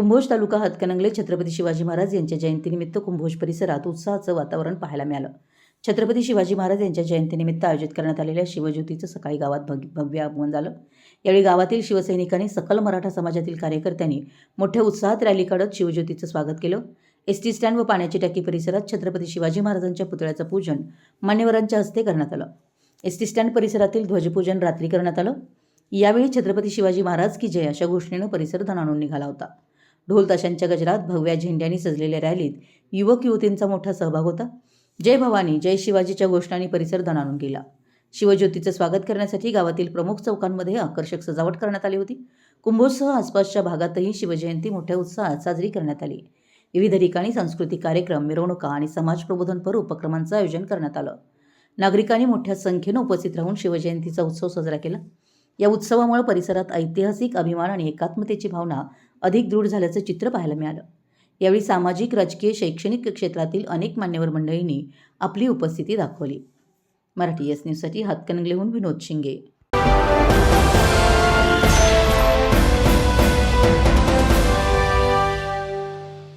कुंभोज तालुका हातकणंगले छत्रपती शिवाजी महाराज यांच्या जयंतीनिमित्त कुंभोज परिसरात उत्साहाचं वातावरण पाहायला मिळालं। छत्रपती शिवाजी महाराज यांच्या जयंतीनिमित्त आयोजित करण्यात आलेल्या शिवज्योतीचं सकाळी गावात भव्य आगमन झालं। यावेळी गावातील शिवसैनिकांनी सकल मराठा समाजातील कार्यकर्त्यांनी मोठ्या उत्साहात रॅली काढत शिवज्योतीचं स्वागत केलं। एसटी स्टँड व पाण्याची टाकी परिसरात छत्रपती शिवाजी महाराजांच्या पुतळ्याचं पूजन मान्यवरांच्या हस्ते करण्यात आलं। एसटी स्टँड परिसरातील ध्वजपूजन रात्री करण्यात आलं। यावेळी छत्रपती शिवाजी महाराज की जय अशा घोषणेनं परिसर दणाणून निघाला होता। ढोल ताशांच्या गजरात भगव्या झेंड्यांनी सजलेल्या रॅलीत युवक युवतींचा मोठा सहभाग होता। जय भवानी जय शिवाजीच्या घोषणांनी परिसर दणाणून गेला। शिवज्योतीचं स्वागत करण्यासाठी गावातील प्रमुख चौकांमध्ये आकर्षक सजावट करण्यात आली होती। कुंभोजसह आसपासच्या भागातही शिवजयंती मोठ्या उत्साहात साजरी करण्यात आली। विविध ठिकाणी सांस्कृतिक कार्यक्रम, मिरवणुका आणि समाज प्रबोधनपर उपक्रमांचं आयोजन करण्यात आलं। नागरिकांनी मोठ्या संख्येनं उपस्थित राहून शिवजयंतीचा उत्सव साजरा केला। या उत्सवामुळे परिसरात ऐतिहासिक अभिमान आणि एकात्मतेची भावना अधिक दृढ झाल्याचं चित्र पाहायला मिळालं। यावेळी सामाजिक, राजकीय, शैक्षणिक क्षेत्रातील अनेक मान्यवर मंडळींनी आपली उपस्थिती दाखवली। मराठी एस न्यूजसाठी हातकणंगलेहून विनोद शिंगे।